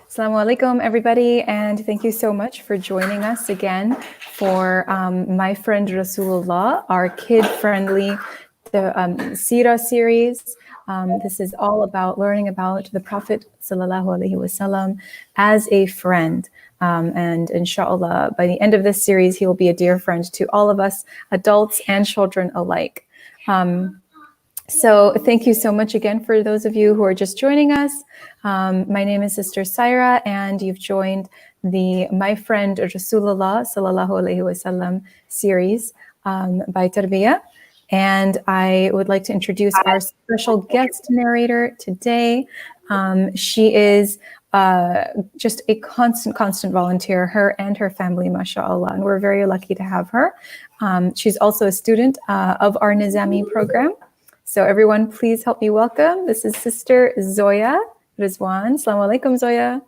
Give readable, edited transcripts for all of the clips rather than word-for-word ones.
Assalamu alaikum, everybody, and thank you so much for joining us again for My Friend Rasulullah, our kid-friendly Seerah series. This is all about learning about the Prophet ﷺ as a friend. And inshallah, by the end of this series, he will be a dear friend to all of us, adults and children alike. So thank you so much again for those of you who are just joining us. My name is Sister Saira, and you've joined the My Friend Rasulullah Sallallahu Alaihi Wasallam series by Tarbiyah. And I would like to introduce our special guest narrator today. She is just a constant volunteer, her and her family, mashallah, and we're very lucky to have her. She's also a student of our Nizami program. So everyone, please help me welcome. This is Sister Zoya Rizwan. Assalamu alaikum, Zoya.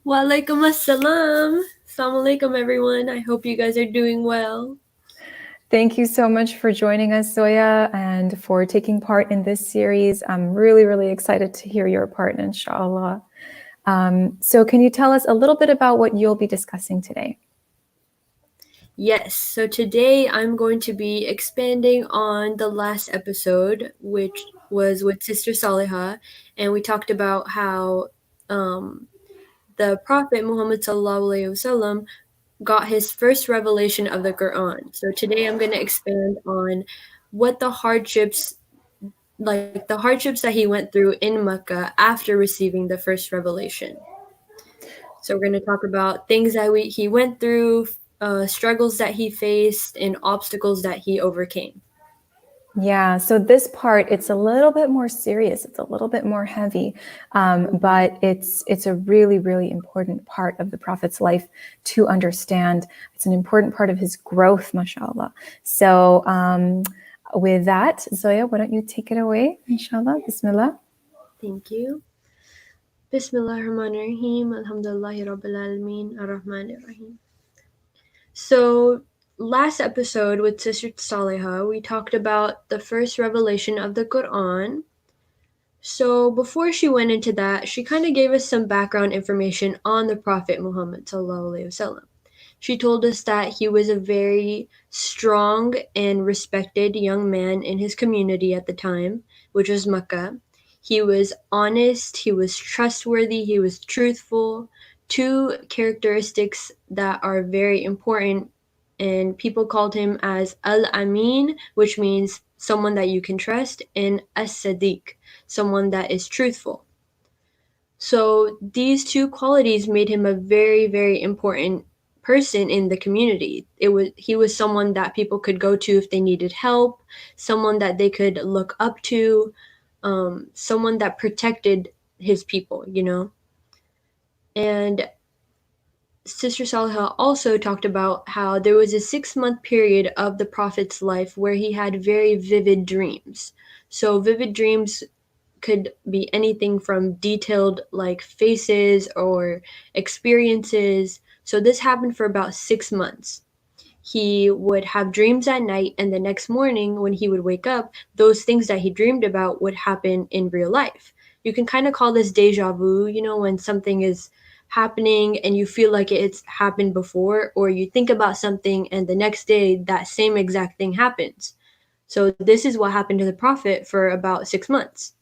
Wa alaikum assalam. Assalamu alaikum, everyone. I hope you guys are doing well. Thank you so much for joining us, Zoya, and for taking part in this series. I'm really, really excited to hear your part, inshallah. So can you tell us a little bit about what you'll be discussing today? Yes, so today I'm going to be expanding on the last episode, which was with Sister Saliha, and we talked about how the Prophet Muhammad ﷺ got his first revelation of the Quran. So today I'm going to expand on what the hardships that he went through in Mecca after receiving the first revelation. So we're going to talk about things that he went through, struggles that he faced, and obstacles that he overcame. Yeah, so this part, it's a little bit more serious. It's a little bit more heavy, but it's a really, really important part of the Prophet's life to understand. It's an important part of his growth, mashallah. So with that, Zoya, why don't you take it away, inshallah? Bismillah. Thank you. Bismillahirrahmanirrahim. Alhamdulillahi Rabbil Alameen. Ar-Rahmanir-Rahim. So last episode with Sister Saliha, we talked about the first revelation of the Quran. So before she went into that, she kind of gave us some background information on the Prophet Muhammad ﷺ. She told us that he was a very strong and respected young man in his community at the time, which was Mecca. He was honest, he was trustworthy, he was truthful, two characteristics that are very important, and people called him as Al-Amin, which means someone that you can trust, and As-Sadiq, someone that is truthful. So these two qualities made him a very, very important person in the community. He was someone that people could go to if they needed help, someone that they could look up to, someone that protected his people, you know. And Sister Salha also talked about how there was a 6-month period of the Prophet's life where he had very vivid dreams. So vivid dreams could be anything from detailed like faces or experiences. So this happened for about 6 months. He would have dreams at night, and the next morning when he would wake up, those things that he dreamed about would happen in real life. You can kind of call this deja vu, you know, when something is happening and you feel like it's happened before, or you think about something and the next day that same exact thing happens. So this is what happened to the Prophet for about 6 months.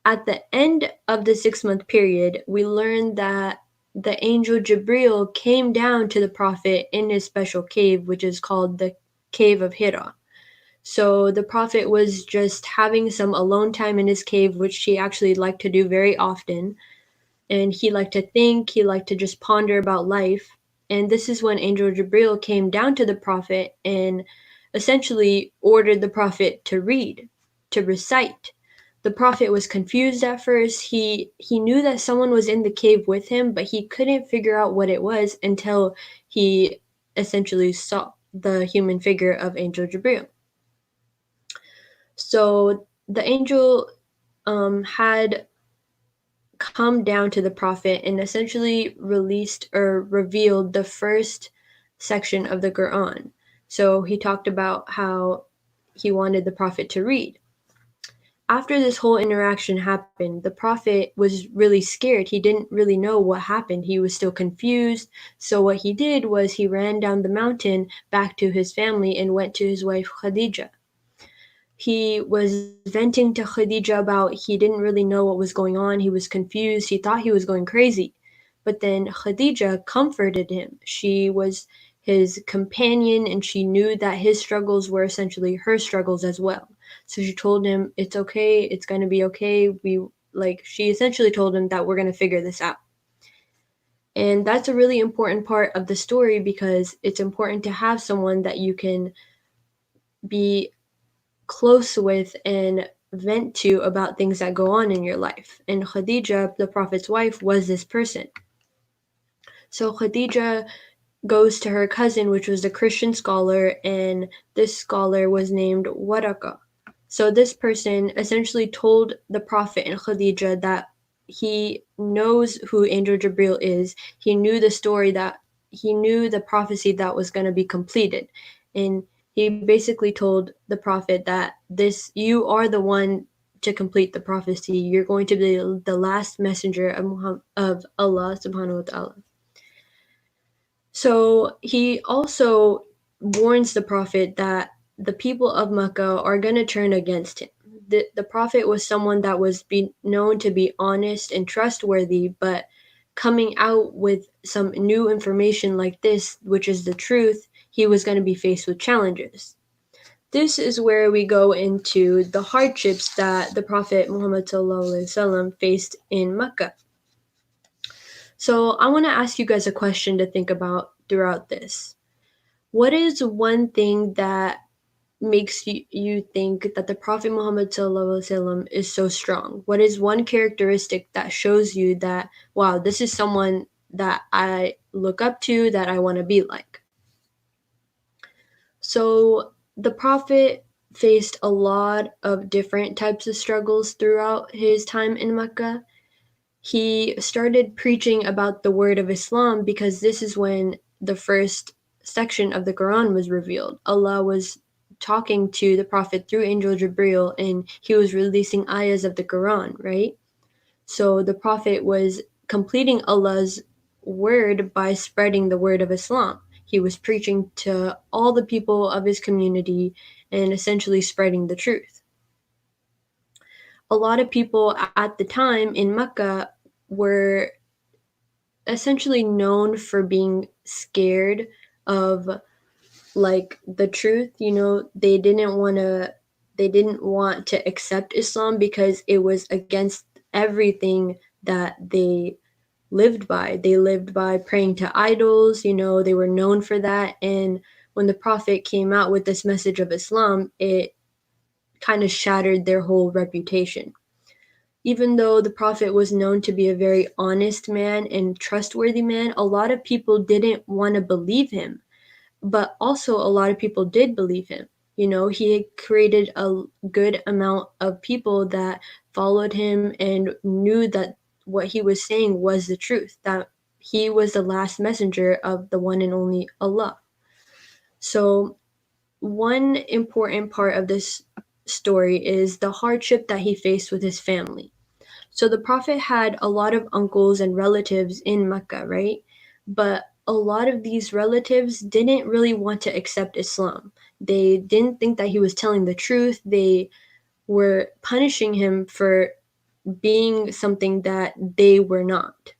At the end of the 6-month period, we learned that the angel Jibril came down to the Prophet in his special cave, which is called the Cave of Hira. So the Prophet was just having some alone time in his cave, which he actually liked to do very often. And he liked to think, he liked to just ponder about life. And this is when Angel Jibril came down to the Prophet and essentially ordered the Prophet to read, to recite. The Prophet was confused at first. He knew that someone was in the cave with him, but he couldn't figure out what it was until he essentially saw the human figure of Angel Jibril. So the angel had come down to the Prophet and essentially released or revealed the first section of the Quran. So he talked about how he wanted the Prophet to read. after this whole interaction happened, the Prophet was really scared. He didn't really know what happened. He was still confused. So what he did was he ran down the mountain back to his family and went to his wife Khadija. He was venting to Khadija about he didn't really know what was going on. He was confused. He thought he was going crazy. But then Khadija comforted him. She was his companion and she knew that his struggles were essentially her struggles as well. So she told him, it's okay, it's going to be okay. She essentially told him that we're going to figure this out. And that's a really important part of the story because it's important to have someone that you can be close with and vent to about things that go on in your life. And Khadija, the Prophet's wife, was this person. So Khadija goes to her cousin, which was a Christian scholar, and this scholar was named Waraka. So this person essentially told the Prophet and Khadija that he knows who Angel Jibril is. He knew the prophecy that was going to be completed. And he basically told the Prophet that you are the one to complete the prophecy. You're going to be the last messenger of Allah subhanahu wa ta'ala. So he also warns the Prophet that the people of Mecca are going to turn against him. The Prophet was someone that was known to be honest and trustworthy, but coming out with some new information like this, which is the truth, he was going to be faced with challenges. This is where we go into the hardships that the Prophet Muhammad faced in Mecca. So I want to ask you guys a question to think about throughout this. What is one thing that makes you think that the Prophet Muhammad is so strong? What is one characteristic that shows you that, wow, this is someone that I look up to, that I want to be like? So the Prophet faced a lot of different types of struggles throughout his time in Mecca. He started preaching about the word of Islam because this is when the first section of the Quran was revealed. Allah was talking to the Prophet through Angel Jibril and he was releasing ayahs of the Quran, right? So the Prophet was completing Allah's word by spreading the word of Islam. He was preaching to all the people of his community and essentially spreading the truth. A lot of people at the time in Mecca were essentially known for being scared of the truth. They didn't want to accept Islam because it was against everything that they lived by. They lived by praying to idols. They were known for that. And when the Prophet came out with this message of Islam, it kind of shattered their whole reputation. Even though the Prophet was known to be a very honest man and trustworthy man, a lot of people didn't want to believe him. But also a lot of people did believe him. He had created a good amount of people that followed him and knew that what he was saying was the truth, that he was the last messenger of the one and only Allah. So one important part of this story is the hardship that he faced with his family. So the Prophet had a lot of uncles and relatives in Mecca, right? But a lot of these relatives didn't really want to accept Islam. They didn't think that he was telling the truth. They were punishing him for being something that they were not.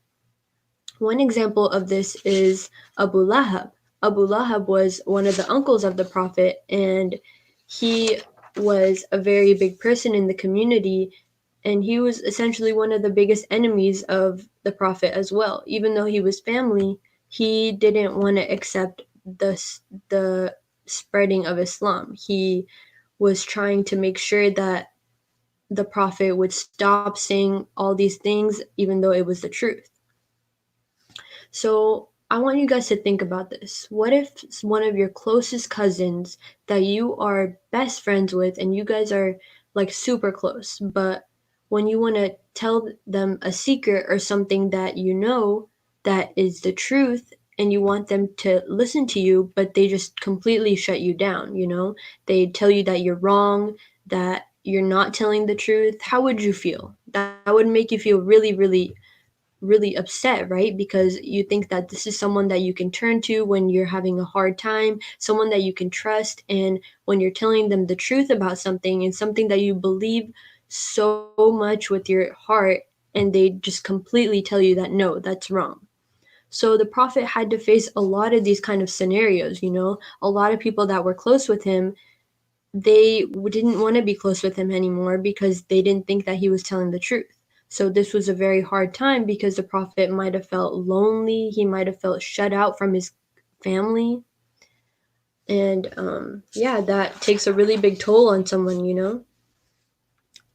One example of this is Abu Lahab. Abu Lahab was one of the uncles of the Prophet, and he was a very big person in the community, and he was essentially one of the biggest enemies of the Prophet as well. Even though he was family, he didn't want to accept the spreading of Islam. He was trying to make sure that the Prophet would stop saying all these things, even though it was the truth. So I want you guys to think about this. What if one of your closest cousins that you are best friends with and you guys are super close, but when you want to tell them a secret or something that you know that is the truth and you want them to listen to you, but they just completely shut you down, They tell you that you're wrong, that you're not telling the truth, how would you feel? That would make you feel really, really, really upset, right? Because you think that this is someone that you can turn to when you're having a hard time, someone that you can trust, and when you're telling them the truth about something and something that you believe so much with your heart, and they just completely tell you that no, that's wrong. So the prophet had to face a lot of these kind of scenarios, you know. A lot of people that were close with him, they didn't want to be close with him anymore because they didn't think that he was telling the truth. So this was a very hard time because the prophet might have felt lonely, he might have felt shut out from his family. And yeah, that takes a really big toll on someone, you know.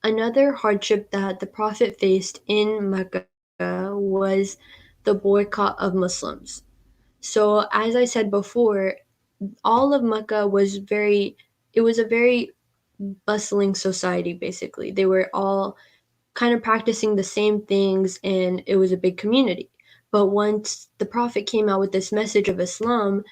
Another hardship that the prophet faced in Mecca was the boycott of Muslims. So as I said before, all of Mecca was it was a very bustling society basically. They were all kind of practicing the same things and it was a big community. But once the prophet came out with this message of Islam,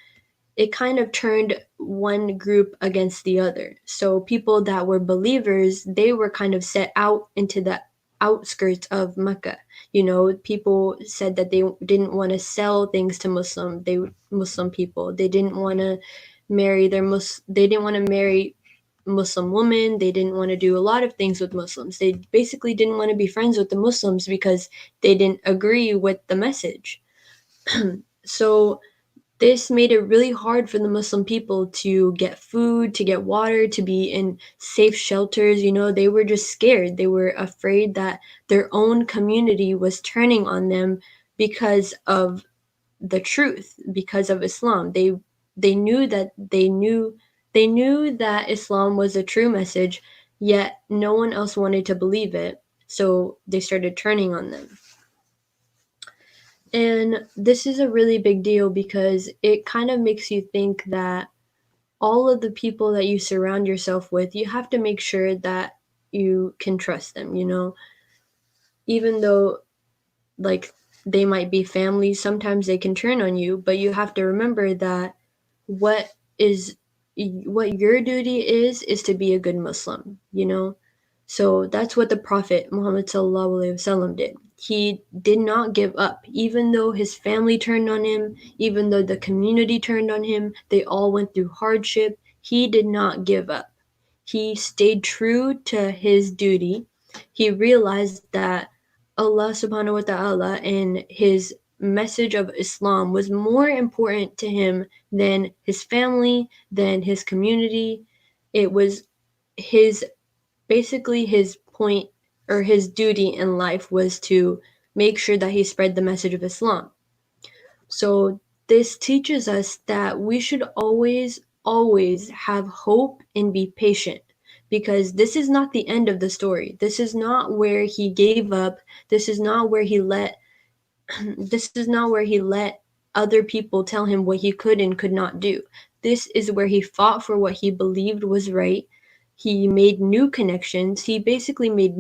it kind of turned one group against the other. So people that were believers, they were kind of set out into the outskirts of Mecca. You know, people said that they didn't want to sell things to Muslim people. They didn't want to they didn't want to marry Muslim women. They didn't want to do a lot of things with Muslims. They basically didn't want to be friends with the Muslims because they didn't agree with the message. So this made it really hard for the Muslim people to get food, to get water, to be in safe shelters. You know, they were just scared. They were afraid that their own community was turning on them because of the truth, because of Islam. They knew that Islam was a true message, yet no one else wanted to believe it. So they started turning on them. And this is a really big deal because it kind of makes you think that all of the people that you surround yourself with, you have to make sure that you can trust them, you know? Even though, like, they might be family, sometimes they can turn on you, but you have to remember that what is what your duty is to be a good Muslim, you know? So that's what the Prophet Muhammad sallallahu alaihi wasallam did. He did not give up, even though his family turned on him, even though the community turned on him, they all went through hardship. He did not give up. He stayed true to his duty. He realized that Allah subhanahu wa ta'ala and his message of Islam was more important to him than his family, than his community. It was his basically his point or his duty in life was to make sure that he spread the message of Islam. So this teaches us that we should always have hope and be patient, because this is not the end of the story. This is not where he gave up. This is not where he let this is not where he let other people tell him what he could and could not do. This is where he fought for what he believed was right. He made new connections. He basically made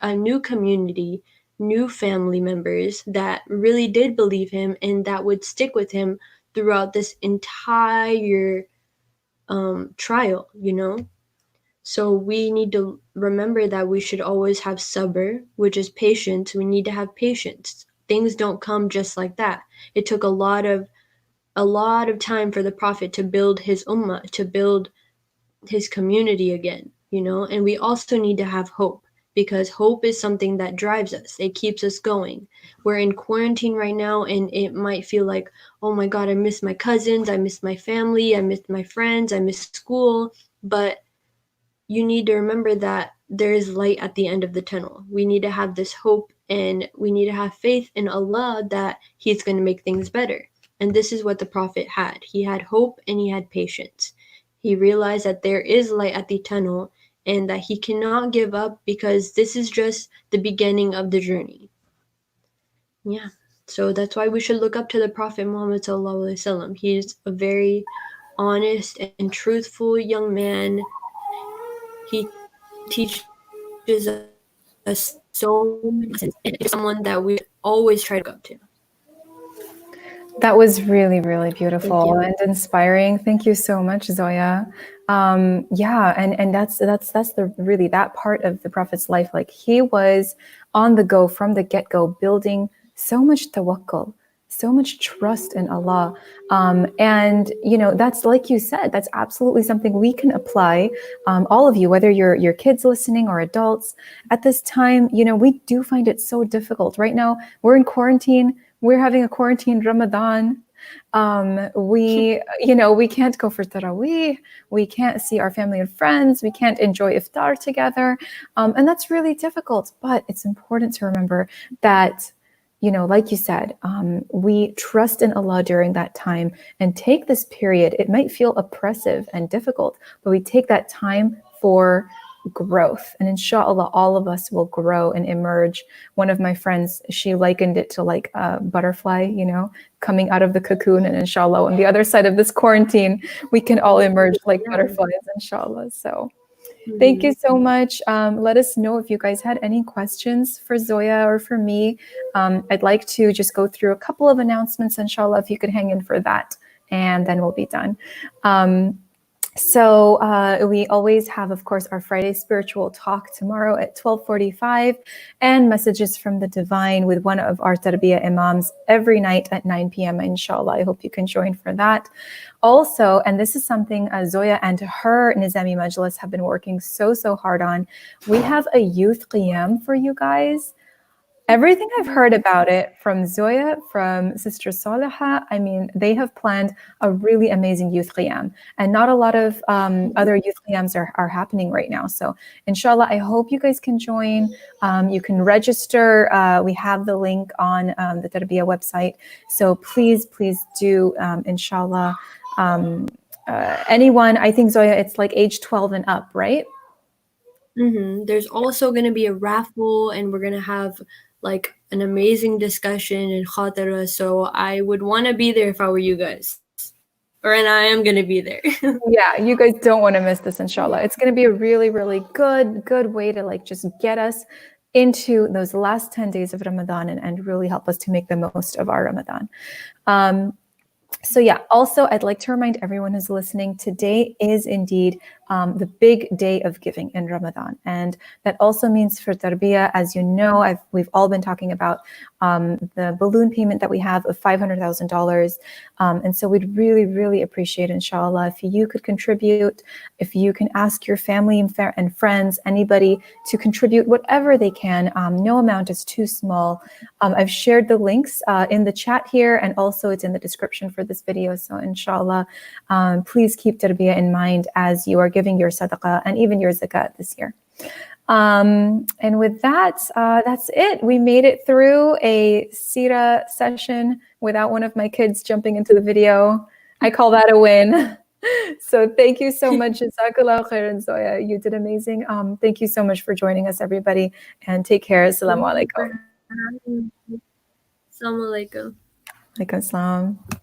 a new community, new family members that really did believe him and that would stick with him throughout this entire trial, you know? So we need to remember that we should always have sabr, which is patience. We need to have patience. Things don't come just like that. It took a lot of time for the prophet to build his ummah, to build his community again, you know? And we also need to have hope, because hope is something that drives us. It keeps us going. We're in quarantine right now and it might feel like, oh my God, I miss my cousins, I miss my family, I miss my friends, I miss school. But you need to remember that there is light at the end of the tunnel. We need to have this hope and we need to have faith in Allah that He's going to make things better. And this is what the Prophet had. He had hope and he had patience. He realized that there is light at the tunnel and that he cannot give up, because this is just the beginning of the journey. Yeah. So that's why we should look up to the Prophet Muhammad sallallahu alaihi wasallam. He's a very honest and truthful young man. He teaches us so many lessons, and is someone that we always try to look up to. That was really, really Thank beautiful you. and inspiring. Thank you so much, Zoya. Yeah, and that's the really that part of the Prophet's life. Like he was on the go from the get-go, building so much tawakkul, so much trust in Allah. And that's like you said, that's absolutely something we can apply. All of you, whether you're kids listening or adults, at this time, we do find it so difficult. Right now, we're in quarantine. We're having a quarantine Ramadan. We can't go for Taraweeh. We can't see our family and friends. We can't enjoy iftar together. And that's really difficult. But it's important to remember that, like you said, we trust in Allah during that time and take this period. It might feel oppressive and difficult, but we take that time for growth. And inshallah, all of us will grow and emerge. One of my friends, she likened it to like a butterfly, coming out of the cocoon. And inshallah, on the other side of this quarantine, we can all emerge like Yeah. butterflies, inshallah. So thank you so much. Let us know if you guys had any questions for Zoya or for me. I'd like to just go through a couple of announcements, inshallah, if you could hang in for that, and then we'll be done. So we always have, of course, our Friday spiritual talk tomorrow at 12:45, and messages from the divine with one of our Tarbiyah imams every night at 9 p.m. Inshallah, I hope you can join for that. Also, and this is something Zoya and her Nizami Majlis have been working so hard on. We have a youth qiyam for you guys. Everything I've heard about it from Zoya, from Sister Saliha, I mean, they have planned a really amazing youth qiyam. And not a lot of other youth qiyams are happening right now. So inshallah, I hope you guys can join. You can register. We have the link on the Tarbiyah website. So please do, inshallah. Anyone, I think, Zoya, it's like age 12 and up, right? There's also going to be a raffle, and we're going to have like an amazing discussion and khatara. So I would want to be there if I were you guys. And I am going to be there. Yeah, you guys don't want to miss this, inshallah. It's going to be a really, really good way to like just get us into those last 10 days of Ramadan and really help us to make the most of our Ramadan. So yeah, also I'd like to remind everyone who's listening, today is indeed the big day of giving in Ramadan. And that also means for Tarbiyah, as you know, we've all been talking about the balloon payment that we have of $500,000. And so we'd really, really appreciate, inshallah, if you could contribute, if you can ask your family and friends, anybody to contribute whatever they can. No amount is too small. I've shared the links in the chat here, and also it's in the description for this video. So inshallah, please keep Tarbiyah in mind as you are giving your sadaqah and even your zakat this year. And with that, that's it. We made it through a Sira session without one of my kids jumping into the video. I call that a win. So thank you so much. Jazakallah khairan, Zoya. You did amazing. Thank you so much for joining us, everybody, and take care. Assalamu alaikum. Assalamu alaikum. Alaikum assalam.